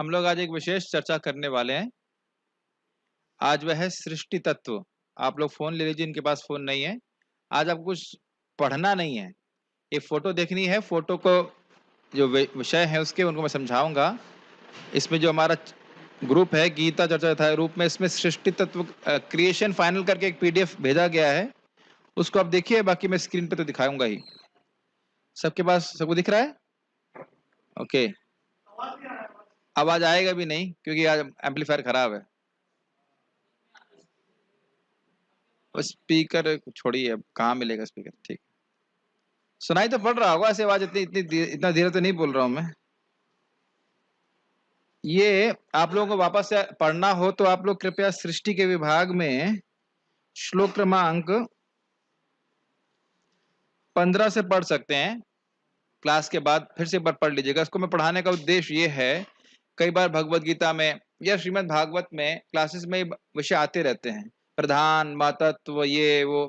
हम लोग आज एक विशेष चर्चा करने वाले हैं। आज वह है सृष्टि तत्व। आप लोग फोन ले लीजिए, इनके पास फोन नहीं है। आज आपको कुछ पढ़ना नहीं है, ये फोटो देखनी है। फोटो को जो विषय है उसके उनको मैं समझाऊंगा। इसमें जो हमारा ग्रुप है गीता चर्चा था रूप में, इसमें सृष्टि तत्व क्रिएशन फाइनल करके एक पीडीएफ भेजा गया है, उसको आप देखिए। बाकी मैं स्क्रीन पे तो दिखाऊंगा ही। सबके पास सबको दिख रहा है? ओके। आवाज आएगा भी नहीं क्योंकि आज एम्पलीफायर खराब है। स्पीकर छोड़िए, अब कहाँ मिलेगा स्पीकर। ठीक, सुनाई तो पड़ रहा होगा ऐसे आवाज। इतना धीरे तो नहीं बोल रहा हूं मैं। ये आप लोगों को वापस से पढ़ना हो तो आप लोग कृपया सृष्टि के विभाग में श्लोक क्रमांक 15 से पढ़ सकते हैं। क्लास के बाद फिर से एक बार पढ़ लीजिएगा। इसको मैं पढ़ाने का उद्देश्य ये है, कई बार भगवत गीता में या श्रीमद् भागवत में क्लासेस में विषय आते रहते हैं, प्रधान महतत्व ये वो।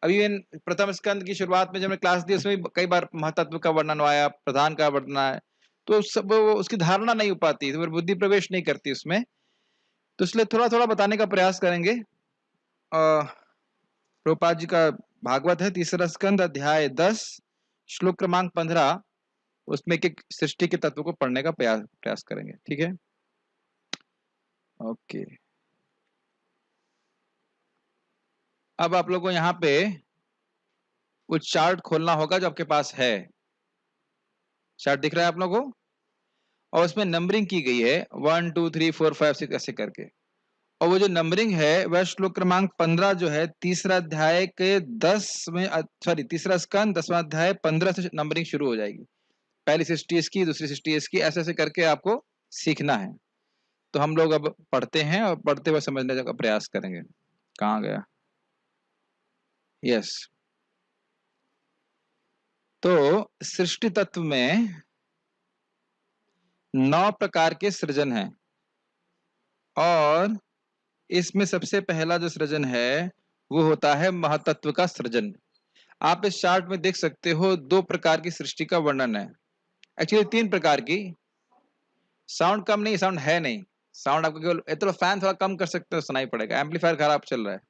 अभी प्रथम स्कंद की शुरुआत में जब मैं क्लास दी उसमें कई बार महतत्व का वर्णन आया, प्रधान का वर्णन आया, तो सब उसकी धारणा नहीं हो पाती, तो बुद्धि प्रवेश नहीं करती उसमें। तो इसलिए थोड़ा थोड़ा बताने का प्रयास करेंगे। प्रभुपाद जी का भागवत है, तीसरा स्कंद, अध्याय 10, श्लोक क्रमांक 15। उसमें एक सृष्टि के तत्व को पढ़ने का प्रयास करेंगे। ठीक है, ओके। अब आप लोगों को यहाँ पे कुछ चार्ट खोलना होगा जो आपके पास है। चार्ट दिख रहा है आप लोगों को, और उसमें नंबरिंग की गई है 1 2 3 4 5 6 ऐसे करके। और वो जो नंबरिंग है वह श्लोक क्रमांक 15 जो है तीसरा अध्याय के 10 में, सॉरी तीसरा स्कंद 10वां अध्याय 15 से नंबरिंग शुरू हो जाएगी। पहली सृष्टि इसकी, दूसरी सृष्टि इसकी, ऐसे ऐसे करके आपको सीखना है। तो हम लोग अब पढ़ते हैं और पढ़ते हुए समझने का प्रयास करेंगे। कहाँ गया? यस। तो सृष्टि तत्व में 9 प्रकार के सृजन हैं, और इसमें सबसे पहला जो सृजन है वो होता है महातत्व का सृजन। आप इस चार्ट में देख सकते हो 2 प्रकार की सृष्टि का वर्णन है, एक्चुअली 3 प्रकार की। साउंड कम नहीं, साउंड है नहीं। साउंड आपको केवल तो फैन थोड़ा कम कर सकते हो, सुनाई पड़ेगा। एम्पलीफायर खराब चल रहा है।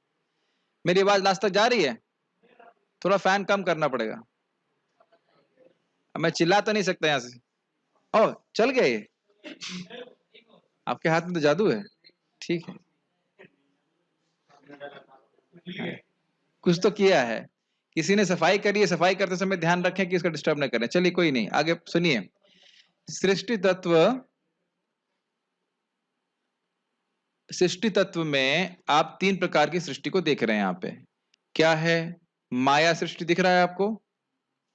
मेरी आवाज लास्ट तक जा रही है? थोड़ा फैन कम करना पड़ेगा। अब मैं चिल्ला तो नहीं सकता यहाँ से। ओ चल गए, आपके हाथ में तो जादू है। ठीक है, कुछ तो किया है। किसी ने सफाई करी है, सफाई करते समय ध्यान रखें कि इसका डिस्टर्ब न करें। चलिए कोई नहीं, आगे सुनिए। सृष्टि तत्व, सृष्टि तत्व में आप 3 प्रकार की सृष्टि को देख रहे हैं यहाँ पे। क्या है? माया सृष्टि दिख रहा है आपको,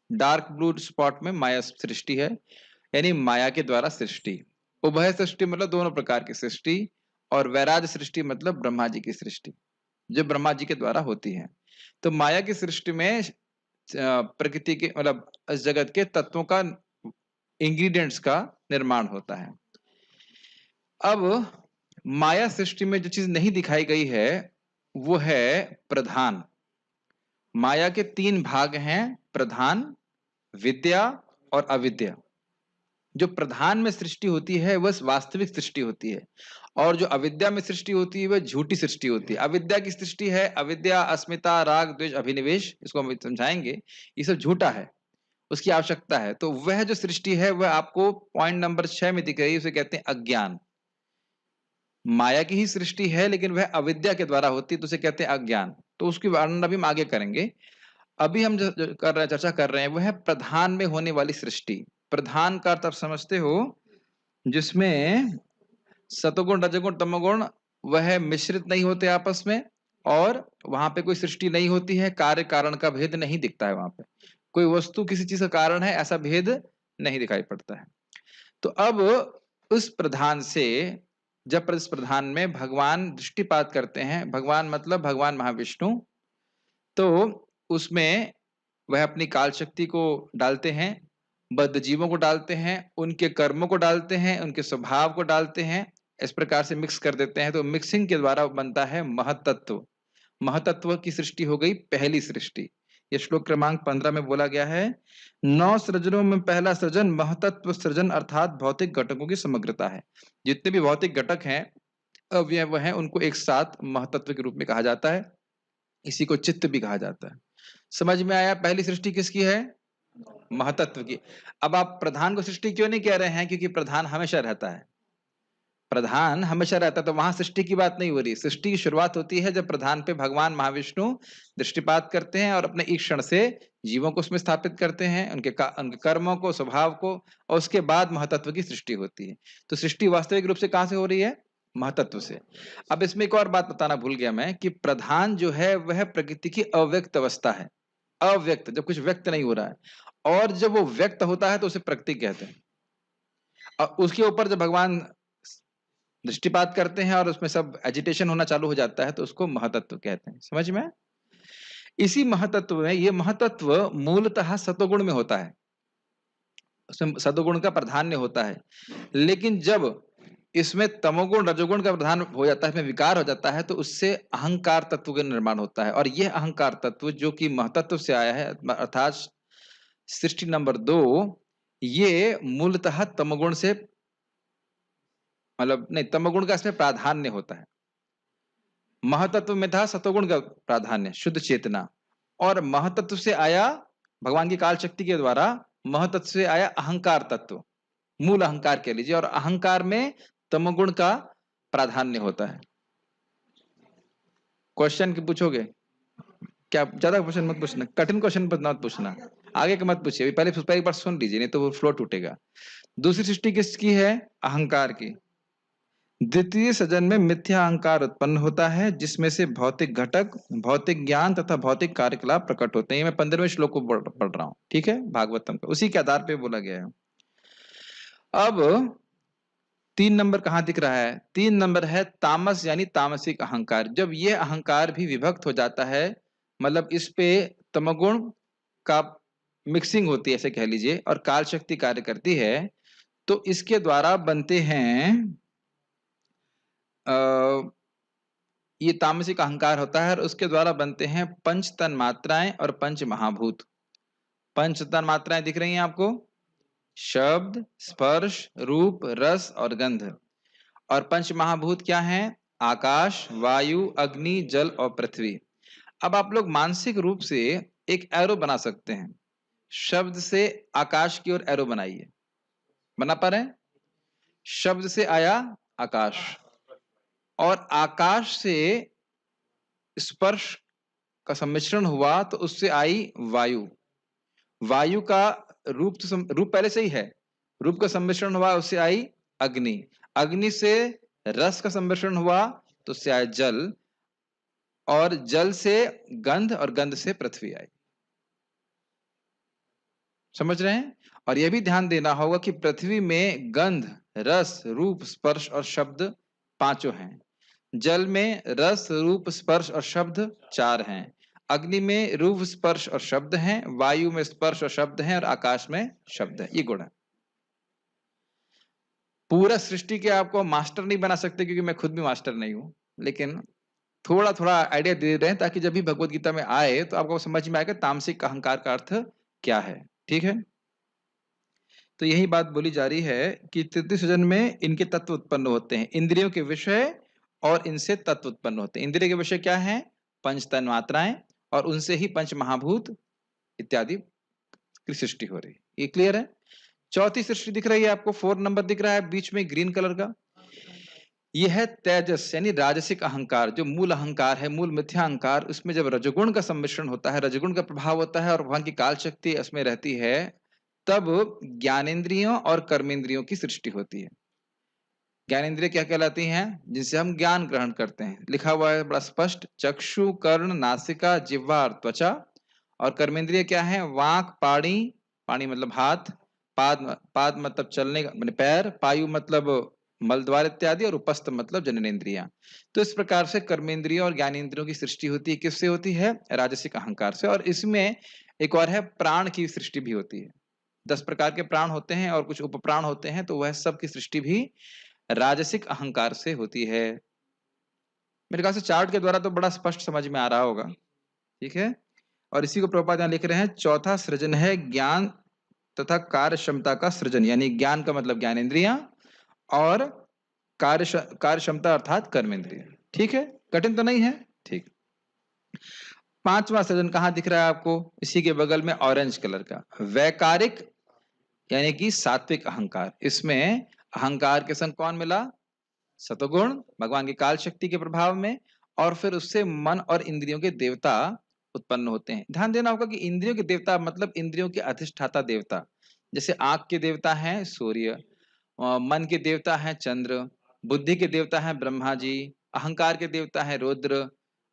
डार्क ब्लू स्पॉट में माया सृष्टि है, यानी माया के द्वारा सृष्टि। उभय सृष्टि मतलब दोनों प्रकार की सृष्टि, और वैराज सृष्टि मतलब ब्रह्मा जी की सृष्टि जो ब्रह्मा जी के द्वारा होती है। तो माया की सृष्टि में प्रकृति के मतलब इस जगत के तत्वों का, इंग्रेडिएंट्स का निर्माण होता है। अब माया सृष्टि में जो चीज नहीं दिखाई गई है वो है प्रधान। माया के 3 भाग हैं, प्रधान, विद्या और अविद्या। जो प्रधान में सृष्टि होती है वह वास्तविक सृष्टि होती है, और जो अविद्या में सृष्टि होती है वह झूठी सृष्टि होती है। अविद्या की सृष्टि है अविद्या, अस्मिता, राग, द्वेष, अभिनिवेश। इसको हम समझाएंगे, ये सब झूठा है, उसकी आवश्यकता है। तो वह जो सृष्टि है वह आपको पॉइंट नंबर 6 में दिख रही है, उसे कहते हैं अज्ञान। माया की ही सृष्टि है लेकिन वह अविद्या के द्वारा होती है, तो उसे कहते हैं अज्ञान। तो उसकी वर्णन अभी हम आगे करेंगे। अभी हम जो कर रहे हैं, चर्चा कर रहे हैं, वह है प्रधान में होने वाली सृष्टि। प्रधान का अर्थ आप समझते हो, जिसमें सतोगुण, रजोगुण, तमोगुण वह मिश्रित नहीं होते आपस में, और वहां पे कोई सृष्टि नहीं होती है, कार्य कारण का भेद नहीं दिखता है। वहां पे कोई वस्तु किसी चीज का कारण है ऐसा भेद नहीं दिखाई पड़ता है। तो अब उस प्रधान से, जब इस प्रधान में भगवान दृष्टिपात करते हैं, भगवान मतलब भगवान महाविष्णु, तो उसमें वह अपनी काल शक्ति को डालते हैं, बद्ध जीवों को डालते हैं, उनके कर्मों को डालते हैं, उनके स्वभाव को डालते हैं, इस प्रकार से मिक्स कर देते हैं। तो मिक्सिंग के द्वारा बनता है महतत्व। महतत्व की सृष्टि हो गई पहली सृष्टि। ये श्लोक क्रमांक 15 में बोला गया है, 9 सृजनों में पहला सृजन महतत्व सृजन अर्थात भौतिक घटकों की समग्रता है। जितने भी भौतिक घटक हैं, अवयव हैं, उनको एक साथ महतत्व के रूप में कहा जाता है। इसी को चित्त भी कहा जाता है। समझ में आया पहली सृष्टि किसकी है? महतत्व की। अब आप प्रधान को सृष्टि क्यों नहीं कह रहे हैं? क्योंकि प्रधान हमेशा रहता है। प्रधान हमेशा रहता है, तो वहां सृष्टि की बात नहीं हो रही। सृष्टि की शुरुआत होती है जब प्रधान पे भगवान महाविष्णु दृष्टिपात करते हैं और अपने ईक्षण से जीवों को उसमें स्थापित करते हैं, उनके कर्मों को, स्वभाव को, और उसके बाद महतत्व की सृष्टि होती है। तो सृष्टि वास्तविक रूप से कहां से हो रही है? महतत्व से। अब इसमें एक और बात बताना भूल गया मैं कि प्रधान जो है वह प्रकृति की अव्यक्त अवस्था है। अव्यक्त, जब कुछ व्यक्त नहीं हो रहा है, और जब वो व्यक्त होता है तो उसे प्रकृति कहते हैं। और उसके ऊपर जब भगवान दृष्टिपात करते हैं और उसमें सब एजिटेशन होना चालू हो जाता है तो उसको महतत्व कहते हैं। समझ में? इसी महतत्व में, ये महतत्व मूलतः सत्वगुण में होता है, उसमें सत्वगुण का प्राधान्य होता है। लेकिन जब इसमें तमोगुण रजोगुण का प्रधान हो जाता है, इसमें विकार हो जाता है, तो उससे अहंकार तत्व का निर्माण होता है। और यह अहंकार तत्व जो कि महतत्व से आया है, अर्थात सृष्टि नंबर 2, ये मूलतः तमोगुण से, मतलब नहीं, तमोगुण का इसमें प्राधान्य होता है। महतत्व में था सतोगुण का प्राधान्य, शुद्ध चेतना, और महतत्व से आया भगवान की काल शक्ति के द्वारा, महतत्व से आया अहंकार तत्व, मूल अहंकार कह लीजिए, और अहंकार में तमोगुण का प्राधान्य होता है। क्वेश्चन की पूछोगे क्या? ज्यादा क्वेश्चन मत पूछना, कठिन क्वेश्चन मत पूछना, आगे का मत पूछिए, पहले एक बार सुन लीजिए, नहीं तो वो फ्लो टूटेगा। दूसरी सृष्टि किसकी है? अहंकार की। द्वितीय सृजन में मिथ्या अहंकार उत्पन्न होता है, जिसमें से भौतिक घटक, भौतिक ज्ञान तथा भौतिक कार्यकलाप प्रकट होते हैं। मैं 15वें श्लोक को पढ़ रहा हूं, ठीक है, भागवतम का, उसी के आधार पे बोला गया है। अब 3 नंबर कहां दिख रहा है? 3 नंबर है तामस, यानी तामसिक अहंकार। जब ये अहंकार भी विभक्त हो जाता है, मतलब इस पे तमोगुण का मिक्सिंग होती है, ऐसे कह लीजिए, और काल शक्ति कार्य करती है, तो इसके द्वारा बनते हैं, ये तामसिक अहंकार होता है, और उसके द्वारा बनते हैं पंच तन मात्राएं और पंच महाभूत। पंच तन मात्राएं दिख रही हैं आपको? शब्द, स्पर्श, रूप, रस और गंध। और पंच महाभूत क्या हैं? आकाश, वायु, अग्नि, जल और पृथ्वी। अब आप लोग मानसिक रूप से एक एरो बना सकते हैं। शब्द से आकाश की ओर एरो बनाइए, बना पा रहे हैं? शब्द से आया आकाश, और आकाश से स्पर्श का सम्मिश्रण हुआ तो उससे आई वायु। वायु का रूप तो रूप पहले से ही है, रूप का सम्मिश्रण हुआ, उससे आई अग्नि। अग्नि से रस का सम्मिश्रण हुआ तो उससे आया जल, और जल से गंध, और गंध से पृथ्वी आई। समझ रहे हैं? और यह भी ध्यान देना होगा कि पृथ्वी में गंध, रस, रूप, स्पर्श और शब्द पांचों हैं। जल में रस, रूप, स्पर्श और शब्द 4 हैं। अग्नि में रूप, स्पर्श और शब्द हैं। वायु में स्पर्श और शब्द हैं, और आकाश में शब्द है। ये गुण है। पूरा सृष्टि के आपको मास्टर नहीं बना सकते, क्योंकि मैं खुद भी मास्टर नहीं हूं, लेकिन थोड़ा थोड़ा आइडिया दे रहे हैं, ताकि जब भी भगवत गीता में आए तो आपको समझ में आएगा तामसिक अहंकार का अर्थ क्या है। ठीक है, तो यही बात बोली जा रही है कि तृतीय सृजन में इनके तत्व उत्पन्न होते हैं, इंद्रियों के विषय, और इनसे तत्व उत्पन्न होते हैं। इंद्रिय के विषय क्या है? पंच तन मात्राएं, और उनसे ही पंच महाभूत इत्यादि की सृष्टि हो रही है। ये क्लियर है? चौथी सृष्टि दिख रही है आपको, 4 नंबर दिख रहा है बीच में ग्रीन कलर का, यह है तेजस, यानी राजसिक अहंकार, जो मूल अहंकार है, मूल मिथ्या अहंकार। उसमें जब रजोगुण का सम्मिश्रण होता है, रजोगुण का प्रभाव होता है, और भगवान की काल शक्ति उसमें रहती है, तब ज्ञानेन्द्रियों और कर्मेंद्रियों की सृष्टि होती है। ज्ञानेन्द्रिय क्या कहलाती हैं? जिनसे हम ज्ञान ग्रहण करते हैं। लिखा हुआ है बड़ा स्पष्ट, चक्षु, कर्ण, नासिका, जिह्वा और त्वचा। और कर्मेंद्रिय क्या है? वाक, पाणी, पाणी मतलब हाथ, पाद, पाद मतलब चलने का पैर, पायु मतलब मल द्वार इत्यादि, और उपस्थ मतलब जननेन्द्रियां। तो इस प्रकार से कर्मेंद्रिय और ज्ञानेन्द्रियों की सृष्टि होती है। किससे होती है? राजसिक अहंकार से। और इसमें एक और है, प्राण की सृष्टि भी होती है। 10 प्रकार के प्राण होते हैं और कुछ उपप्राण होते हैं, तो वह सब की सृष्टि भी राजसिक अहंकार से होती है। मेरे ख्याल से चार्ट के द्वारा तो बड़ा स्पष्ट समझ में आ रहा होगा। ठीक है, और इसी को प्रभुपाद यहाँ लिख रहे हैं, चौथा सृजन है ज्ञान तथा कार्य क्षमता का सृजन, यानी ज्ञान का मतलब ज्ञानेंद्रियां और कार्य क्षमता अर्थात कर्मेंद्रिय। ठीक है, कठिन तो नहीं है। ठीक। पांचवा सृजन कहाँ दिख रहा है आपको? इसी के बगल में ऑरेंज कलर का, वैकारिक यानी कि सात्विक अहंकार। इसमें अहंकार के संग कौन मिला? सतोगुण, भगवान की काल शक्ति के प्रभाव में, और फिर उससे मन और इंद्रियों के देवता उत्पन्न होते हैं। ध्यान देना होगा कि इंद्रियों के देवता मतलब इंद्रियों के अधिष्ठाता देवता। जैसे आंख के देवता हैं सूर्य, मन के देवता हैं चंद्र, बुद्धि के देवता हैं ब्रह्मा जी, अहंकार के देवता हैं रुद्र,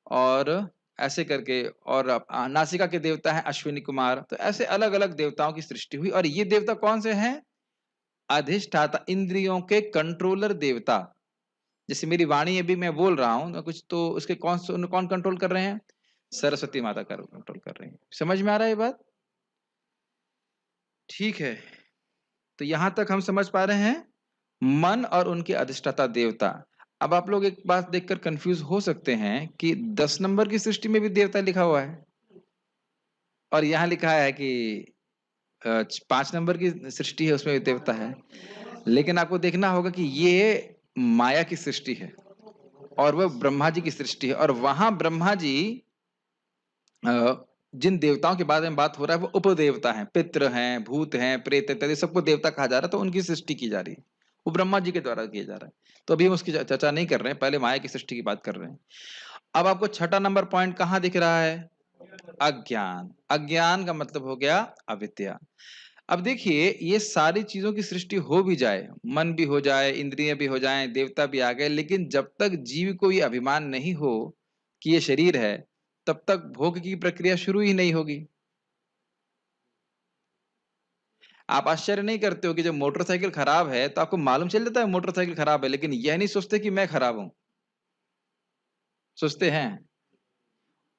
और ऐसे करके, और नासिका के देवता हैं अश्विनी कुमार। तो ऐसे अलग अलग देवताओं की सृष्टि हुई। और ये देवता कौन से हैं? अधिष्ठाता, इंद्रियों के कंट्रोलर देवता। जैसे मेरी वाणी अभी मैं बोल रहा हूं ना कुछ, तो उसके कौन कंट्रोल कर रहे हैं? सरस्वती माता कंट्रोल कर रही हैं। समझ में आ रहा है ये बात? ठीक है, तो यहां तक हम समझ पा रहे हैं मन और उनके अधिष्ठाता देवता। अब आप लोग एक बात देखकर कंफ्यूज हो सकते हैं कि 10 नंबर की सृष्टि में भी देवता लिखा हुआ है, और यहाँ लिखा है कि 5 नंबर की सृष्टि है उसमें भी देवता है। लेकिन आपको देखना होगा कि ये माया की सृष्टि है और वह ब्रह्मा जी की सृष्टि है, और वहां ब्रह्मा जी जिन देवताओं के बारे में बात हो रहा है वो उपदेवता हैं, पितृ हैं, भूत हैं, प्रेत इत्यादि सबको देवता कहा जा रहा है। तो उनकी सृष्टि की जा रही है, वो ब्रह्मा जी के द्वारा किया जा रहा है। तो अभी हम उसकी चर्चा नहीं कर रहे हैं, पहले माया की सृष्टि की बात कर रहे हैं। अब आपको छठा नंबर पॉइंट कहाँ दिख रहा है? अज्ञान। अज्ञान का मतलब हो गया अविद्या। अब देखिए, ये सारी चीजों की सृष्टि हो भी जाए, मन भी हो जाए, इंद्रिय भी हो जाए, देवता भी आ गए, लेकिन जब तक जीव को ये अभिमान नहीं हो कि ये शरीर है, तब तक भोग की प्रक्रिया शुरू ही नहीं होगी। आप आश्चर्य नहीं करते हो कि जब मोटरसाइकिल खराब है तो आपको मालूम चल जाता है मोटरसाइकिल खराब है, लेकिन यह नहीं सोचते कि मैं खराब हूं? सोचते हैं?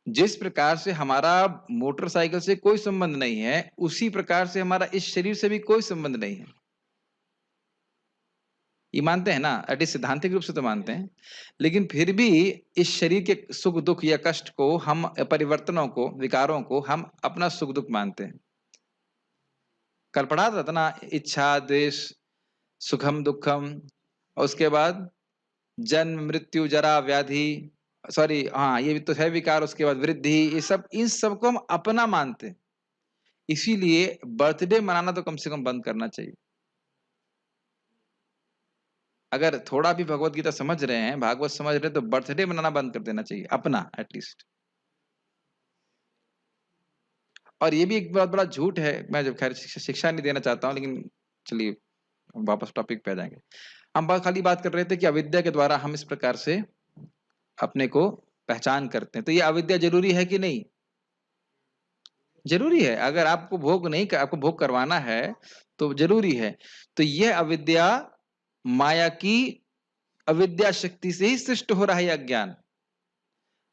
जिस प्रकार से हमारा मोटरसाइकिल से कोई संबंध नहीं है, उसी प्रकार से हमारा इस शरीर से भी कोई संबंध नहीं है। ये मानते हैं ना, एटलीस्ट सिद्धांतिक रूप से तो मानते हैं। लेकिन फिर भी इस शरीर के सुख दुख या कष्ट को हम, परिवर्तनों को, विकारों को हम अपना सुख दुख मानते हैं। कल पढ़ा था ना, इच्छा द्वेष सुखम दुखम, और उसके बाद जन्म मृत्यु जरा व्याधि, सॉरी हाँ ये भी तो है विकार, उसके बाद वृद्धि, ये सब, इन सबको हम अपना मानते हैं। इसीलिए बर्थडे मनाना तो कम से कम बंद करना चाहिए। अगर थोड़ा भी भगवत गीता समझ रहे हैं, भागवत समझ रहे हैं, तो बर्थडे मनाना बंद कर देना चाहिए अपना, एटलीस्ट। और ये भी एक बहुत बड़ा झूठ है, मैं जब खैर शिक्षा नहीं देना चाहता हूँ, लेकिन चलिए वापस टॉपिक पे आ जाएंगे। हम खाली बात कर रहे थे कि अविद्या के द्वारा हम इस प्रकार से अपने को पहचान करते हैं। तो ये अविद्या जरूरी है कि नहीं? जरूरी है। अगर आपको भोग नहीं, आपको भोग करवाना है तो जरूरी है। तो यह अविद्या माया की अविद्या शक्ति से ही सृष्ट हो रहा है अज्ञान।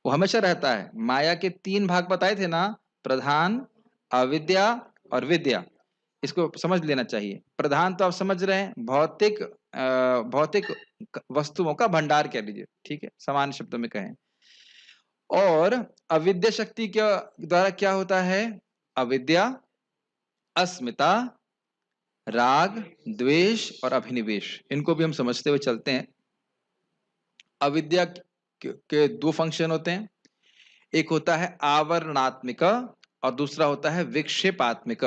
वो हमेशा रहता है। माया के 3 भाग बताए थे ना, प्रधान, अविद्या और विद्या। इसको समझ लेना चाहिए। प्रधान तो आप समझ रहे हैं, भौतिक भौतिक वस्तुओं का भंडार कह लीजिए, ठीक है, सामान्य शब्दों में कहें। और अविद्या शक्ति के द्वारा क्या होता है? अविद्या, अस्मिता, राग, द्वेष और अभिनिवेश, इनको भी हम समझते हुए चलते हैं। अविद्या के 2 फंक्शन होते हैं, एक होता है आवरणात्मिक और दूसरा होता है विक्षेपात्मिक।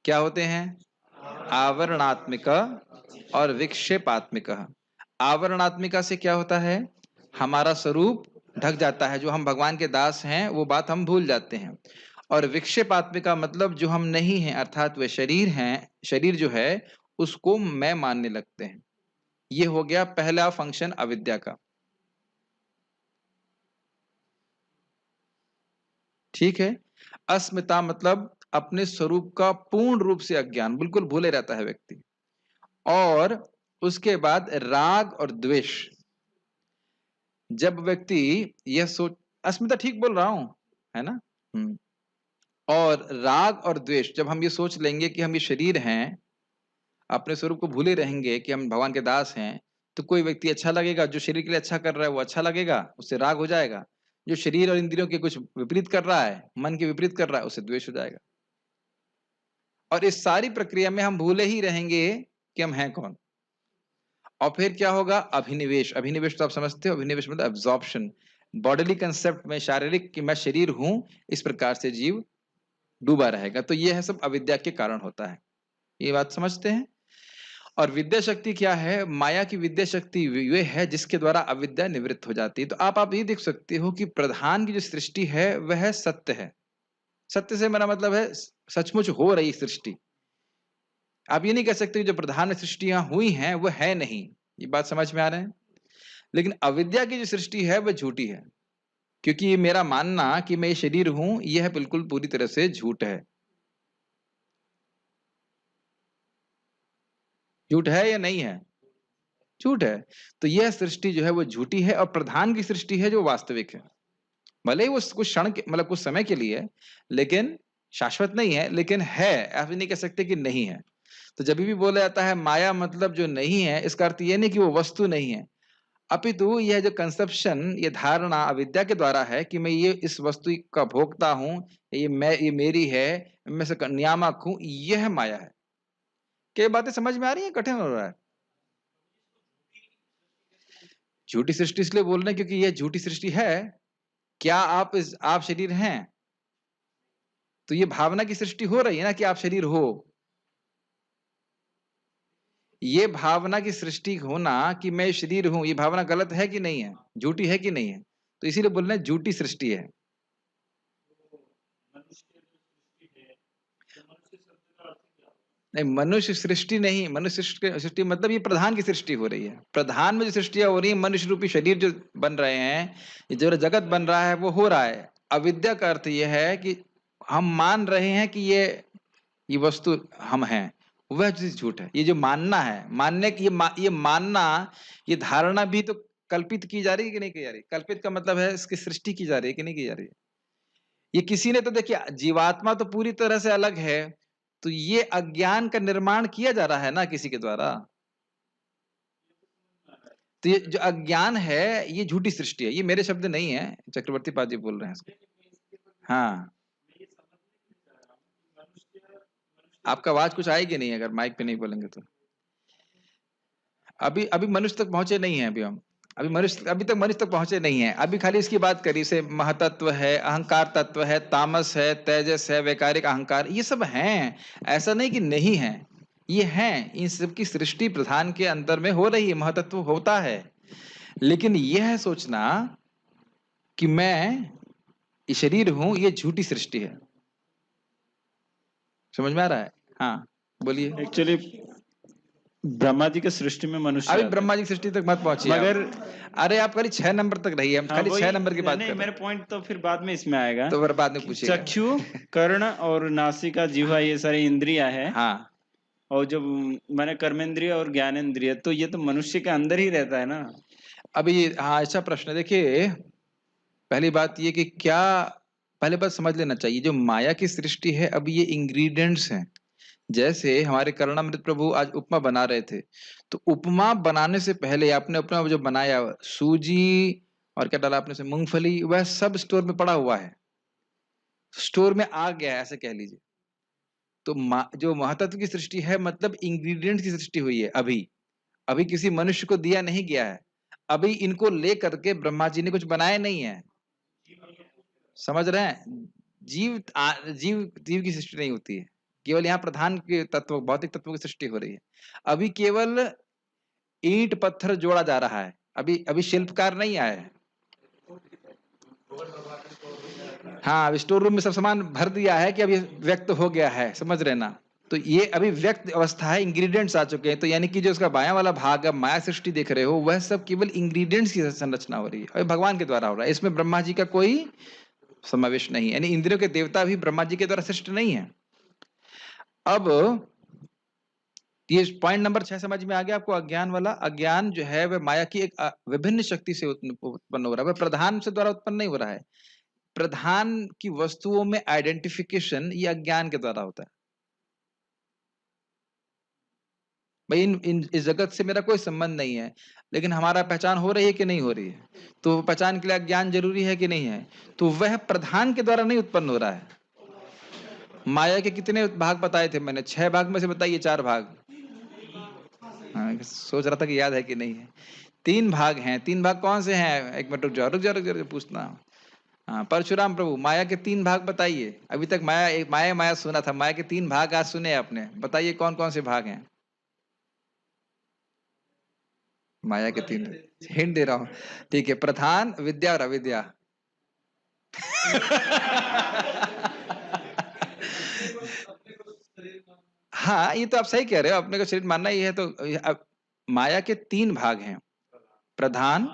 क्या होते हैं? आवरणात्मिक और विक्षेपात्मिक। आवरणात्मिका से क्या होता है? हमारा स्वरूप ढक जाता है, जो हम भगवान के दास हैं वो बात हम भूल जाते हैं। और विक्षेपात्मिका मतलब जो हम नहीं हैं, अर्थात वे शरीर हैं, शरीर जो है उसको मैं मानने लगते हैं। ये हो गया पहला फंक्शन अविद्या का। ठीक है। अस्मिता मतलब अपने स्वरूप का पूर्ण रूप से अज्ञान, बिल्कुल भूले रहता है व्यक्ति। और उसके बाद राग और द्वेष, जब व्यक्ति यह सोच, अस्मिता ठीक बोल रहा हूं है ना? और राग और द्वेष, जब हम ये सोच लेंगे कि हम ये शरीर हैं, अपने स्वरूप को भूले रहेंगे कि हम भगवान के दास हैं, तो कोई व्यक्ति अच्छा लगेगा, जो शरीर के लिए अच्छा कर रहा है वो अच्छा लगेगा, उससे राग हो जाएगा। जो शरीर और इंद्रियों के कुछ विपरीत कर रहा है, मन के विपरीत कर रहा है, उसे द्वेष हो जाएगा। और इस सारी प्रक्रिया में हम भूले ही रहेंगे कि हम हैं कौन। और फिर क्या होगा? अभिनिवेश। अभिनिवेश तो आप समझते हो, अभिनिवेश मतलब एब्जॉर्प्शन, बॉडीली कंसेप्ट में, शारीरिक कि मैं शरीर हूं, इस प्रकार से जीव डूबा रहेगा। तो यह है सब अविद्या के कारण होता है। ये बात समझते हैं? और विद्या शक्ति क्या है? माया की विद्या शक्ति वे है जिसके द्वारा अविद्या निवृत्त हो जाती है। तो आप ये देख सकते हो कि प्रधान की जो सृष्टि है वह सत्य है। सत्य से मेरा मतलब है सचमुच हो रही सृष्टि। आप ये नहीं कह सकते जो प्रधान सृष्टियां हुई हैं वह है नहीं। ये बात समझ में आ रहा है? लेकिन अविद्या की जो सृष्टि है वह झूठी है, क्योंकि ये मेरा मानना कि मैं ये शरीर हूं, यह बिल्कुल पूरी तरह से झूठ है। झूठ है या नहीं है? झूठ है। तो यह सृष्टि जो है वो झूठी है, और प्रधान की सृष्टि है जो वास्तविक है। भले ही वो कुछ क्षण मतलब कुछ समय के लिए है, लेकिन शाश्वत नहीं है, लेकिन है। आप नहीं कह सकते कि नहीं है। तो जब भी बोला जाता है माया मतलब जो नहीं है, इसका अर्थ ये नहीं कि वो वस्तु नहीं है, अपितु यह जो कंसेप्शन, ये धारणा अविद्या के द्वारा है कि मैं ये इस वस्तु का भोक्ता हूं, ये मेरी है, मैं से नियामक हूं, यह माया है। क्या ये बातें समझ में आ रही है? कठिन हो रहा है? झूठी सृष्टि इसलिए बोल रहे हैं क्योंकि यह झूठी सृष्टि है। क्या आप शरीर हैं? तो ये भावना की सृष्टि हो रही है ना कि आप शरीर हो। ये भावना की सृष्टि होना कि मैं शरीर हूं, ये भावना गलत है कि नहीं है? झूठी है कि नहीं है? तो इसीलिए बोल रहे हैं झूठी सृष्टि है। नहीं, मनुष्य सृष्टि नहीं। मनुष्य सृष्टि मतलब ये प्रधान की सृष्टि हो रही है। प्रधान में जो सृष्टियां हो रही है, मनुष्य रूपी शरीर जो बन रहे हैं, ये जो जगत बन रहा है वो हो रहा है। अविद्या का अर्थ ये है कि हम मान रहे हैं कि ये वस्तु हम हैं, वह चीज झूठ है। ये जो मानना है, मानने की ये मानना, ये धारणा भी तो कल्पित की जा रही है कि नहीं की जा रही? कल्पित का मतलब है इसकी सृष्टि की जा रही है कि नहीं की जा रही है? ये किसी ने तो देखिए, जीवात्मा तो पूरी तरह से अलग है, तो ये अज्ञान का निर्माण किया जा रहा है ना किसी के द्वारा। तो ये जो अज्ञान है, ये झूठी सृष्टि है। ये मेरे शब्द नहीं है, चक्रवर्ती पाद जी बोल रहे हैं इसको। हाँ, आपका आवाज कुछ आएगी नहीं अगर माइक पे नहीं बोलेंगे तो। अभी अभी मनुष्य तक पहुंचे नहीं है। अभी तक मनुष्य तक पहुंचे नहीं है। अभी खाली इसकी बात करी से महतत्व है, अहंकार तत्व है, तामस है, तेजस है, वैकारिक अहंकार, ये सब हैं। ऐसा नहीं कि नहीं है, ये हैं। इन सब की सृष्टि प्रधान के अंदर में हो रही है, महतत्व होता है। लेकिन यह सोचना कि मैं ये शरीर हूं, ये झूठी सृष्टि है। समझ में आ रहा है? हाँ, बोलिए। एक्चुअली ब्रह्मा जी के सृष्टि में मनुष्य अभी आता है। ब्रह्मा जी की सृष्टि तक मत पहुंचिए मगर अरे आप खाली 6 नंबर तक रहिए, हम हाँ, खाली 6 वही नंबर की बात नहीं, कर रहे मेरा हैं। पॉइंट तो फिर बाद में इसमें आएगा तो फिर बाद में कि पूछिएगा। चक्षु, कर्ण और नासिका, जिह्वा, ये सारी इंद्रियां हैं। हाँ, और जब मैंने कर्मेंद्रिय और ज्ञानेंद्रिय, तो ये तो मनुष्य के अंदर ही रहता है ना। अभी हाँ, अच्छा प्रश्न है। देखिए, पहली बात ये कि क्या, पहले बात समझ लेना चाहिए, जो माया की सृष्टि है, अब ये इंग्रेडिएंट्स हैं। जैसे हमारे करुणामृत प्रभु आज उपमा बना रहे थे, तो उपमा बनाने से पहले आपने उपमा जो बनाया, सूजी और क्या डाला आपने से, मूंगफली, वह सब स्टोर में पड़ा हुआ है, स्टोर में आ गया है, ऐसे कह लीजिए। तो जो महातत्व की सृष्टि है मतलब इंग्रेडिएंट्स की सृष्टि हुई है। अभी अभी किसी मनुष्य को दिया नहीं गया है। अभी इनको ले करके ब्रह्मा जी ने कुछ बनाया नहीं है। समझ रहे हैं? जीव की सृष्टि नहीं होती है। केवल यहाँ प्रधान के तत्व, भौतिक तत्वों की सृष्टि हो रही है। अभी केवल ईंट पत्थर जोड़ा जा रहा है। अभी अभी शिल्पकार नहीं आया है। हाँ, अभी स्टोर रूम में सब सामान भर दिया है कि अभी व्यक्त हो गया है। समझ रहे ना? तो ये अभी व्यक्त अवस्था है, इंग्रेडिएंट्स आ चुके हैं। तो यानी कि जो उसका बायां वाला भाग है, माया सृष्टि देख रहे हो, वह सब केवल इंग्रेडिएंट्स की संरचना हो रही है, और भगवान के द्वारा हो रहा है। इसमें ब्रह्मा जी का कोई समावेश नहीं है। यानी इंद्रियों के देवता भी ब्रह्मा जी के द्वारा सृष्ट नहीं है। अब ये पॉइंट नंबर 6 समझ में आ गया आपको? अज्ञान वाला। अज्ञान जो है वह माया की एक विभिन्न शक्ति से उत्पन्न हो रहा है, वह प्रधान से द्वारा उत्पन्न नहीं हो रहा है। प्रधान की वस्तुओं में आइडेंटिफिकेशन ये अज्ञान के द्वारा होता है। भाई इस जगत से मेरा कोई संबंध नहीं है, लेकिन हमारा पहचान हो रही है कि नहीं हो रही है? तो पहचान के लिए ज्ञान जरूरी है कि नहीं है? तो वह प्रधान के द्वारा नहीं उत्पन्न हो रहा है। माया के कितने भाग बताए थे मैंने? 6 भाग में से बताइए 4 भाग। हाँ, सोच रहा था कि याद है कि नहीं है। 3 भाग हैं। 3 भाग कौन से हैं? एक मिनट रुक जाओ पूछना। हाँ, परशुराम प्रभु, माया के 3 भाग बताइए। अभी तक माया माया सुना था, माया के 3 भाग आज सुने आपने। बताइए कौन कौन से भाग हैं माया के? 3 हिंट दे रहा हूं, ठीक है। प्रधान, विद्या और अविद्या। हाँ, ये तो आप सही कह रहे हो, अपने को शरीर मानना ही है। तो अब माया के 3 भाग हैं, प्रधान,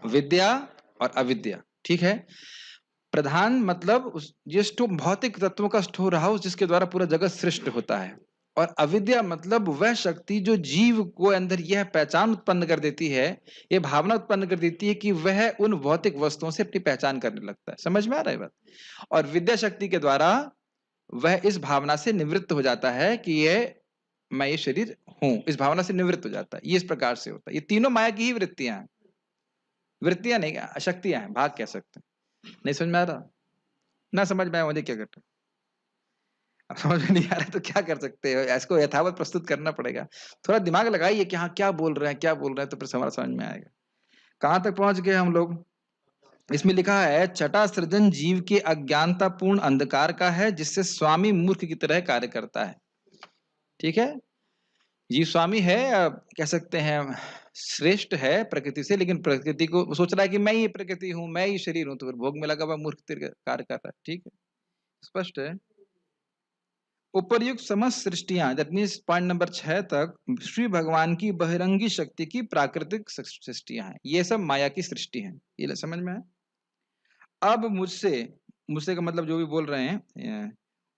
विद्या और अविद्या। ठीक है। प्रधान मतलब ये भौतिक तत्वों का स्टोर हाउस जिसके द्वारा पूरा जगत सृष्ट होता है। और अविद्या मतलब वह शक्ति जो जीव को अंदर यह पहचान उत्पन्न कर देती है, यह भावना उत्पन्न कर देती है कि वह उन भौतिक वस्तुओं से अपनी पहचान करने लगता है। समझ में आ रहा है बात? और विद्या शक्ति के द्वारा वह इस भावना से निवृत्त हो जाता है कि मैं ये शरीर हूं, इस भावना से निवृत्त हो जाता है। ये इस प्रकार से होता है। ये तीनों माया की ही वृत्तियां हैं, वृत्तियां नहीं, शक्तियां हैं, भाग कह सकते हैं। नहीं समझ में आ रहा? ना समझ में आया मुझे क्या करना? अब समझ में नहीं आ रहा तो क्या कर सकते हो? इसको यथावत प्रस्तुत करना पड़ेगा। थोड़ा दिमाग लगाइए कि हाँ क्या बोल रहे हैं, क्या बोल रहे हैं, तो फिर हमारा समझ में आएगा। कहां तक पहुंच गए हम लोग? इसमें लिखा है छठा सृजन जीव के अज्ञानतापूर्ण अंधकार का है, जिससे स्वामी मूर्ख की तरह कार्य करता है। ठीक है। जीव स्वामी है, कह सकते हैं श्रेष्ठ है प्रकृति से, लेकिन प्रकृति को सोच रहा है कि मैं ही प्रकृति हूं, मैं ही शरीर हूं, तो फिर भोग में लगा हुआ मूर्ख कार्य कर रहा है। ठीक है, स्पष्ट है। उपर्युक्त समस्त सृष्टियां, दैट मीन्स पॉइंट नंबर 6 तक श्री भगवान की बहिरंगी शक्ति की प्राकृतिक सृष्टियां हैं। ये सब माया की सृष्टि है। ये समझ में है? अब मुझसे मुझसे का मतलब जो भी बोल रहे हैं,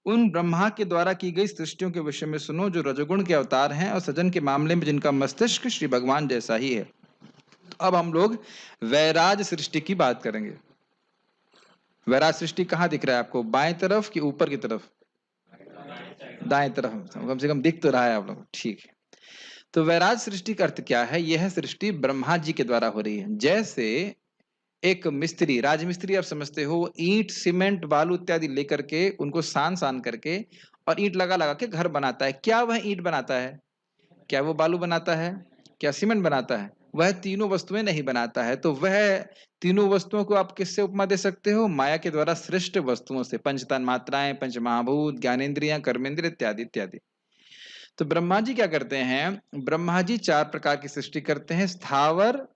उन ब्रह्मा के द्वारा की गई सृष्टियों के विषय में सुनो, जो रजोगुण के अवतार हैं और सजन के मामले में जिनका मस्तिष्क श्री भगवान जैसा ही है। तो अब हम लोग वैराज सृष्टि की बात करेंगे। वैराज सृष्टि कहाँ दिख रहा है आपको? बाएं तरफ कि ऊपर की तरफ? दाएं तरफ, कम से कम दिख तो रहा है आप लोग। ठीक है। तो वैराज सृष्टि का अर्थ क्या है? यह सृष्टि ब्रह्मा जी के द्वारा हो रही है। जैसे एक मिस्त्री, राजमिस्त्री आप समझते हो, वो ईंट सीमेंट बालू इत्यादि लेकर के उनको सान सान करके और ईंट लगा लगा के घर बनाता है। क्या वह ईंट बनाता है? क्या वो बालू बनाता है? क्या सीमेंट बनाता है? वह तीनों वस्तुएं नहीं बनाता है। तो वह तीनों वस्तुओं को आप किससे उपमा दे सकते हो? माया के द्वारा सृष्ट वस्तुओं से, पंच तन्मात्राएं, पंच महाभूत, ज्ञानेन्द्रियां, कर्मेंद्रिय इत्यादि इत्यादि। तो ब्रह्मा जी क्या करते हैं? ब्रह्मा जी 4 प्रकार की सृष्टि करते हैं। स्थावर,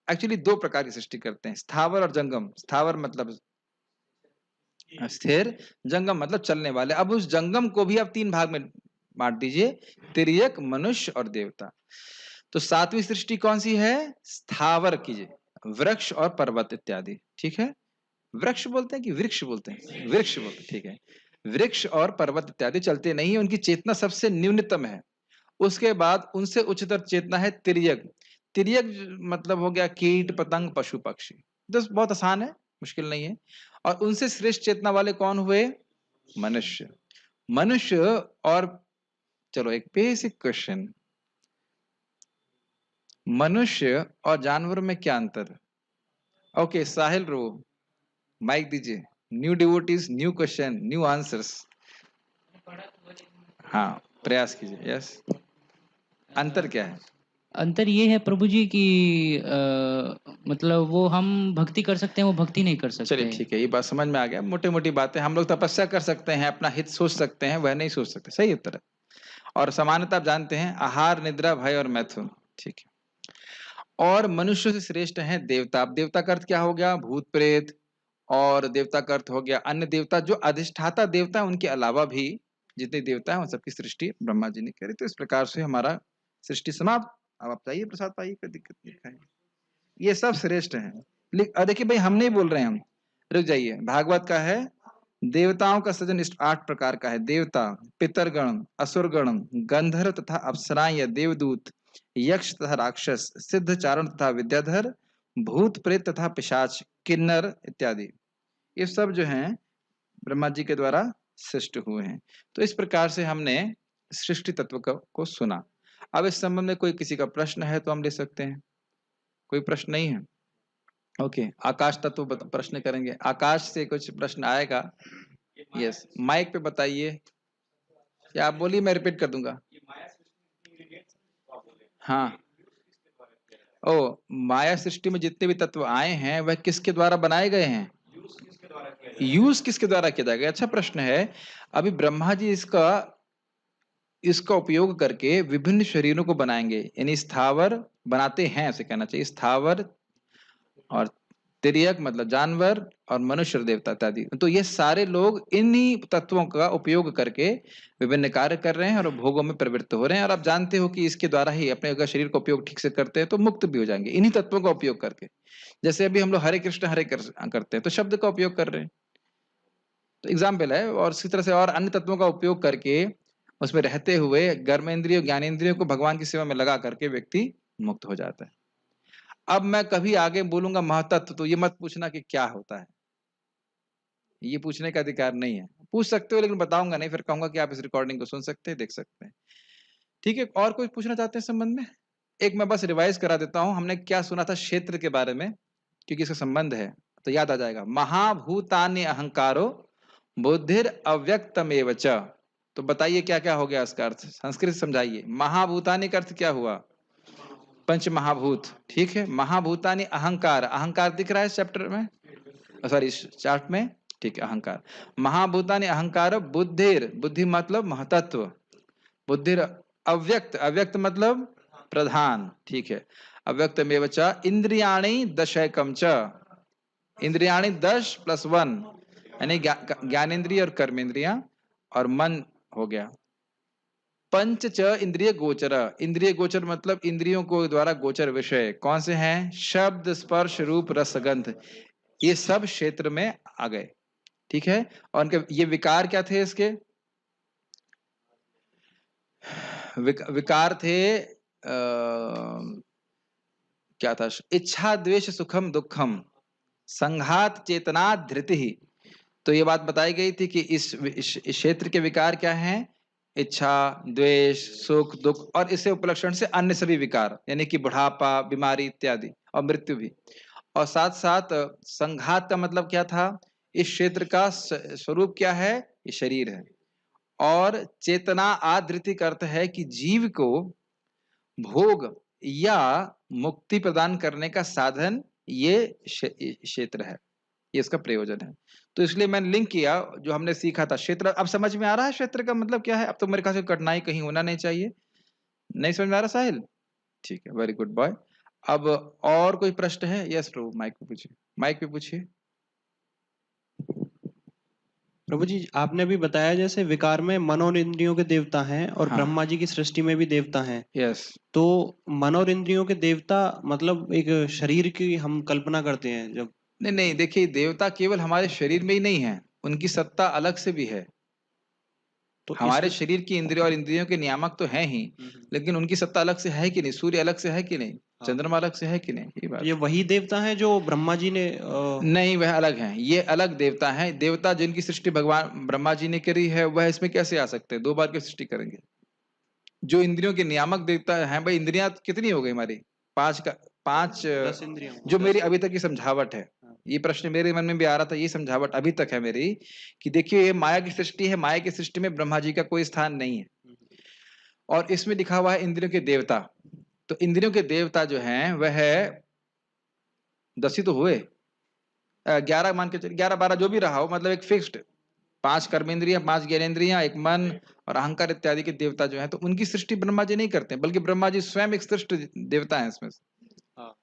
एक्चुअली 2 प्रकार की सृष्टि करते हैं, स्थावर और जंगम। स्थावर मतलब स्थिर, जंगम मतलब चलने वाले। अब उस जंगम को भी आप 3 भाग में बांट दीजिए, तिर्यक, मनुष्य और देवता। तो 7वीं सृष्टि कौन सी है? स्थावर कीजिए, वृक्ष और पर्वत इत्यादि। ठीक है। वृक्ष बोलते हैं कि वृक्ष बोलते हैं? वृक्ष बोलते हैं। ठीक है। वृक्ष और पर्वत इत्यादि चलते नहीं है, उनकी चेतना सबसे न्यूनतम है। उसके बाद उनसे उच्चतर चेतना है तिर्यक। तिर्यक मतलब हो गया कीट पतंग पशु पक्षी। तो बहुत आसान है, मुश्किल नहीं है। और उनसे श्रेष्ठ चेतना वाले कौन हुए? मनुष्य। मनुष्य और, चलो एक बेसिक क्वेश्चन, मनुष्य और जानवर में क्या अंतर है? ओके साहिल रो, माइक दीजिए। New devotees, new question, new answers. हाँ, प्रयास कीजिए। यस, अंतर क्या है? अंतर ये है प्रभु जी कि मतलब वो हम भक्ति कर सकते हैं, वो भक्ति नहीं कर चलिए सकते। ठीक है, ये बात समझ में आ गया। मोटी मोटी बातें, हम लोग तपस्या कर सकते हैं, अपना हित सोच सकते हैं, वह नहीं सोच सकते। सही उत्तर है। और समानता आप जानते हैं, आहार, निद्रा, भय और मैथुन। ठीक है। और मनुष्य से श्रेष्ठ हैं देवता। अब देवता का अर्थ क्या हो गया? भूत प्रेत। और देवता का अर्थ हो गया अन्य देवता, जो अधिष्ठाता देवता है, उनके अलावा भी जितने देवता है उन सबकी सृष्टि ब्रह्मा जी ने करी। तो इस प्रकार से हमारा सृष्टि समाप्त। अब आप जाइए, प्रसाद पाइए, कोई दिक्कत नहीं है। ये सब श्रेष्ठ हैं। देखिए भाई, हम नहीं बोल रहे हैं, हम रुक जाइए। भागवत का है, देवताओं का सृजन इस 8 प्रकार का है। देवता, पितरगण, असुरगण, गंधर्व तथा अप्सराएं या देवदूत, यक्ष तथा राक्षस, सिद्ध चारण तथा विद्याधर, भूत प्रेत तथा पिशाच, किन्नर इत्यादि। ये सब जो हैं ब्रह्मा जी के द्वारा सृष्ट हुए हैं। तो इस प्रकार से हमने सृष्टि तत्व को सुना। अब इस संबंध में कोई किसी का प्रश्न है तो हम ले सकते हैं। कोई प्रश्न नहीं है? ओके, आकाश तत्व प्रश्न करेंगे। आकाश से कुछ प्रश्न आएगा? यस, माइक पे बताइए या आप बोलिए, मैं रिपीट कर दूंगा। हाँ, ओ, माया सृष्टि में जितने भी तत्व आए हैं वह किसके द्वारा बनाए गए हैं? यूज किसके द्वारा किया जाएगा? अच्छा प्रश्न है। अभी ब्रह्मा जी इसका उपयोग करके विभिन्न शरीरों को बनाएंगे, यानी स्थावर बनाते हैं, ऐसे कहना चाहिए। स्थावर और तिर्यक मतलब जानवर, और मनुष्य, देवता इत्यादि। तो ये सारे लोग इन्हीं तत्वों का उपयोग करके विभिन्न कार्य कर रहे हैं और भोगों में प्रवृत्त हो रहे हैं। और आप जानते हो कि इसके द्वारा ही अपने अगर शरीर का उपयोग ठीक से करते हैं तो मुक्त भी हो जाएंगे इन्हीं तत्वों का उपयोग करके। जैसे अभी हम लोग हरे कृष्ण करते हैं तो शब्द का उपयोग कर रहे हैं, तो एग्जाम्पल है। और इसी तरह से और अन्य तत्वों का उपयोग करके उसमें रहते हुए कर्मेंद्रियों ज्ञानेंद्रियों को भगवान की सेवा में लगा करके व्यक्ति मुक्त हो जाता है। अब मैं कभी आगे बोलूंगा महतत्व, तो ये मत पूछना कि क्या होता है, ये पूछने का अधिकार नहीं है। पूछ सकते हो लेकिन बताऊंगा नहीं, फिर कहूंगा कि आप इस रिकॉर्डिंग को सुन सकते हैं, देख सकते हैं। ठीक है, और कोई पूछना चाहते हैं संबंध में? एक मैं बस रिवाइज करा देता हूं, हमने क्या सुना था क्षेत्र के बारे में, क्योंकि इसका संबंध है तो याद आ जाएगा। महाभूतान्य अहंकारो बुद्धिर अव्यक्तमेव च। तो बताइए क्या क्या हो गया इसका अर्थ, संस्कृत समझाइए। महाभूतानि का अर्थ क्या हुआ? पंच महाभूत। ठीक है, महाभूतानि अहंकार, अहंकार दिख रहा है चैप्टर में, सॉरी चार्ट में। ठीक है, अहंकार। महाभूतानि अहंकार बुद्धिर, बुद्धि मतलब महतत्व, बुद्धिर अव्यक्त, अव्यक्त मतलब प्रधान। ठीक है, अव्यक्तमेव च इंद्रियाणि दशैकम च, इंद्रियाणि 10 + 1, यानी ज्ञानेन्द्रिय और कर्मेंद्रिया और मन हो गया। पंच च इंद्रिय गोचर, इंद्रिय गोचर मतलब इंद्रियों को द्वारा गोचर विषय कौन से हैं? शब्द स्पर्श रूप रसगंध, ये सब क्षेत्र में आ गए। ठीक है, और उनके ये विकार क्या थे? इसके विकार थे क्या था? इच्छा द्वेष सुखम दुखम संघात चेतना धृति। तो ये बात बताई गई थी कि इस क्षेत्र के विकार क्या हैं? इच्छा द्वेष सुख दुख, और इससे उपलक्षण से अन्य सभी विकार, यानी कि बुढ़ापा, बीमारी इत्यादि, और मृत्यु भी। और साथ साथ संघात का मतलब क्या था? इस क्षेत्र का स्वरूप क्या है? ये शरीर है। और चेतना आधृति का अर्थ है कि जीव को भोग या मुक्ति प्रदान करने का साधन ये क्षेत्र है, ये इसका प्रयोजन है। तो इसलिए मैंने लिंक किया जो हमने सीखा था क्षेत्र। अब समझ में आ रहा है क्षेत्र का मतलब क्या है? अब तो मेरे ख्याल से कठिनाई कहीं होना नहीं चाहिए। नहीं समझ में आ रहा साहिल? ठीक है, वेरी गुड बॉय। अब और कोई प्रश्न है? यस प्रभु, माइक पे पूछिए, माइक पे पूछिए। प्रभु जी, आपने भी बताया जैसे विकार में मन और इंद्रियों के देवता हैं और हाँ। ब्रह्मा जी की सृष्टि में भी देवता हैं। यस, तो मन और इंद्रियों के देवता मतलब एक शरीर की हम कल्पना करते हैं जब। नहीं नहीं, देखिए देवता केवल हमारे शरीर में ही नहीं है, उनकी सत्ता अलग से भी है। तो हमारे इसके शरीर की इंद्रिय और इंद्रियों के नियामक तो हैं ही, लेकिन उनकी सत्ता अलग से है कि नहीं? सूर्य अलग से है कि नहीं? हाँ। चंद्रमा अलग से है कि नहीं? ये बात ये वही देवता हैं जो ब्रह्मा जी ने नहीं, वह अलग हैं, ये अलग देवता हैं। देवता जिनकी सृष्टि भगवान ब्रह्मा जी ने करी है वह इसमें कैसे आ सकते हैं? 2 बार की सृष्टि करेंगे। जो इंद्रियों के नियामक देवता हैं, भाई इंद्रियां कितनी हो गई हमारी? 5 10 इंद्रियां जो मेरी अभी तक की समझावट है, हाँ। ये प्रश्न मेरे मन में भी आ रहा था, ये समझावट अभी तक है मेरी कि देखिए ये माया की सृष्टि है, माया की सृष्टि में ब्रह्मा जी का कोई स्थान नहीं है। और इसमें लिखा हुआ है इंद्रियों के देवता। तो इंद्रियों के देवता जो हैं वह 10 ही तो हुए, 11 मान के चलिए, 11-12 जो भी रहा हो, मतलब एक फिक्स्ड 5 कर्मेंद्रियां, 5 ज्ञानेंद्रियां, एक मन और अहंकार इत्यादि के देवता जो हैं, तो उनकी सृष्टि ब्रह्मा जी नहीं करते, बल्कि ब्रह्मा जी स्वयं एक सृष्ट देवता है इसमें। हाँ।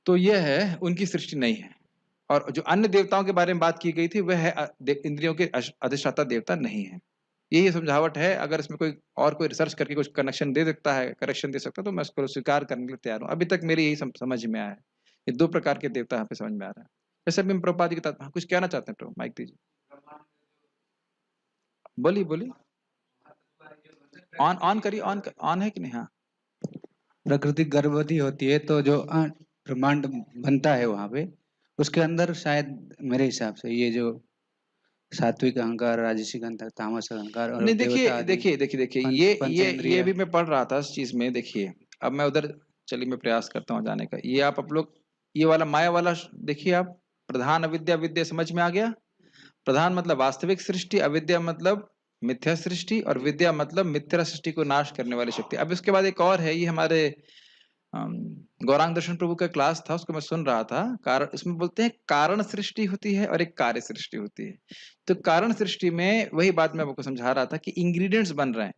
तो यह है, उनकी सृष्टि नहीं है। और जो अन्य देवताओं के बारे में बात की गई थी वह है इंद्रियों के अधिष्ठाता देवता नहीं है। यही समझावट है। अगर इसमें कोई और कोई रिसर्च करके कुछ कनेक्शन दे सकता है, करेक्शन दे सकता है, तो मैं उसको स्वीकार करने के लिए तैयार हूँ। अभी तक मेरी यही समझ में आया है, ये 2 प्रकार के देवता यहाँ पे समझ में आ रहा है। जैसे अभी हम प्रभुपाद की किताब कुछ कहना चाहते हैं, प्रभु माइक दीजिए, बोलिए बोलिए। ऑन करिए, ऑन है कि नहीं? हाँ, प्रकृति गर्भवती होती है तो जो ब्रह्मांड बनता है वहां पे, उसके अंदर शायद मेरे हिसाब से ये जो सात्विक अहंकार, राजसिक अहंकार, तामसिक अहंकार और नहीं, देवता देखिए आदि देखिए पंच ये पंचेंद्रिय। भी मैं पढ़ रहा था इस चीज में। देखिए अब मैं उधर, चलिए मैं प्रयास करता हूँ जाने का। ये आप लोग ये वाला माया वाला देखिए आप, प्रधान अविद्या विद्या समझ में आ गया। प्रधान मतलब वास्तविक सृष्टि, अविद्या मतलब मिथ्या सृष्टि, और विद्या मतलब मिथ्या सृष्टि को नाश करने वाली शक्ति। अब इसके बाद एक और है, ये हमारे अम, गौरांग दर्शन प्रभु का क्लास था, उसको मैं सुन रहा था। कारण इसमें बोलते हैं कारण सृष्टि होती है और एक कार्य सृष्टि होती है। तो कारण सृष्टि में वही बात मैं आपको समझा रहा था कि इंग्रेडिएंट्स बन रहे हैं,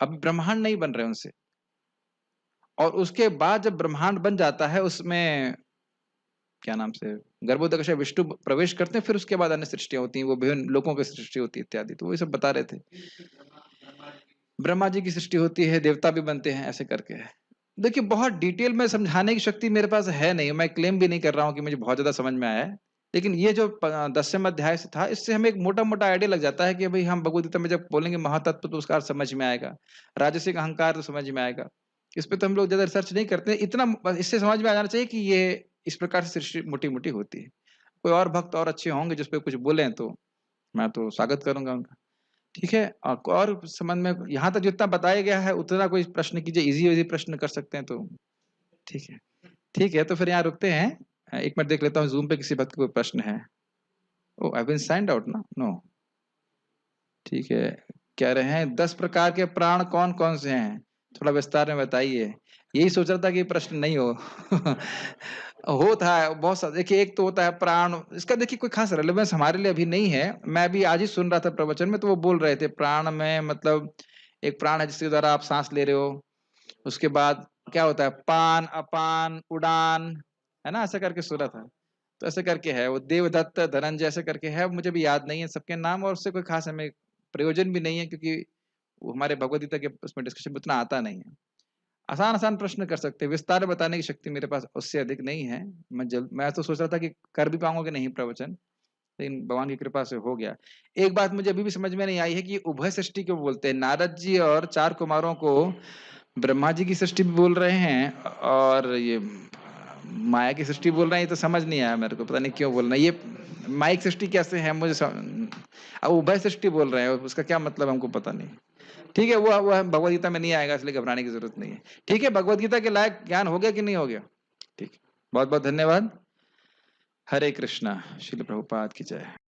अब ब्रह्मांड नहीं बन रहे उनसे। और उसके बाद जब ब्रह्मांड बन जाता है, उसमें क्या नाम से गर्भोदक विष्णु प्रवेश करते हैं, फिर उसके बाद अन्य सृष्टियां होती हैं, वो विभिन्न लोगों की सृष्टि होती है इत्यादि। तो वही सब बता रहे थे। ब्रह्मा जी की सृष्टि होती है, देवता भी बनते हैं, ऐसे करके है। देखिए बहुत डिटेल में समझाने की शक्ति मेरे पास है नहीं, मैं क्लेम भी नहीं कर रहा हूँ कि मुझे बहुत ज्यादा समझ में आया है। लेकिन ये जो 10वें अध्याय से था, इससे हमें एक मोटा मोटा आइडिया लग जाता है कि भाई हम भगवद गीता में जब बोलेंगे महातत्व तो उसका अर्थ समझ में आएगा, राजसिक अहंकार तो समझ में आएगा। इस पे तो हम लोग ज्यादा रिसर्च नहीं करते, इतना बस इससे समझ में आ जाना चाहिए कि ये इस प्रकार से सृष्टि मोटी मोटी होती है। कोई और भक्त और अच्छे होंगे जिस पे कुछ बोले तो मैं तो स्वागत करूंगा उनका। ठीक है, और संबंध में यहाँ तक जितना बताया गया है उतना कोई प्रश्न कीजिए, इजी इजी प्रश्न कर सकते हैं तो ठीक है। ठीक है, तो फिर यहाँ रुकते हैं। एक मिनट देख लेता हूँ जूम पे किसी भक्त को कोई प्रश्न है। ओ आई बीन साइंड आउट ना, नो। ठीक है, कह रहे हैं 10 प्रकार के प्राण कौन कौन से हैं, थोड़ा विस्तार में बताइए। यही सोच रहा था कि प्रश्न नहीं हो होता है बहुत सा। देखिए एक तो होता है प्राण, इसका देखिए कोई खास रेलेवेंस हमारे लिए अभी नहीं है। मैं भी आज ही सुन रहा था प्रवचन में, तो वो बोल रहे थे प्राण में मतलब एक प्राण है जिसके द्वारा आप सांस ले रहे हो। उसके बाद क्या होता है, पान अपान उड़ान, है ना, ऐसा करके सुना था। तो ऐसे करके है वो देवदत्त धनंजय ऐसे करके है, मुझे भी याद नहीं है सबके नाम, और उससे कोई खास हमें प्रयोजन भी नहीं है क्योंकि वो हमारे भगवद गीता के उसमें डिस्कशन में उतना आता नहीं है। आसान आसान प्रश्न कर सकते हैं, विस्तार में बताने की शक्ति मेरे पास उससे अधिक नहीं है। मैं तो सोच रहा था कि कर भी पाऊंगा कि नहीं प्रवचन, लेकिन भगवान की कृपा से हो गया। एक बात मुझे अभी भी समझ में नहीं आई है कि उभय सृष्टि क्यों बोलते हैं। नारद जी और 4 कुमारों को ब्रह्मा जी की सृष्टि भी बोल रहे हैं और ये माया की सृष्टि बोल रहे हैं, ये तो समझ नहीं आया मेरे को, पता नहीं क्यों बोल रहे हैं। ये माइक सृष्टि कैसे है मुझे अब उभय सृष्टि बोल रहे हैं, उसका क्या मतलब हमको पता नहीं। ठीक है, वो भगवद गीता में नहीं आएगा, इसलिए घबराने की जरूरत नहीं है। ठीक है, भगवद गीता के लायक ज्ञान हो गया कि नहीं हो गया? ठीक, बहुत बहुत धन्यवाद। हरे कृष्णा, श्रील प्रभुपाद की जय।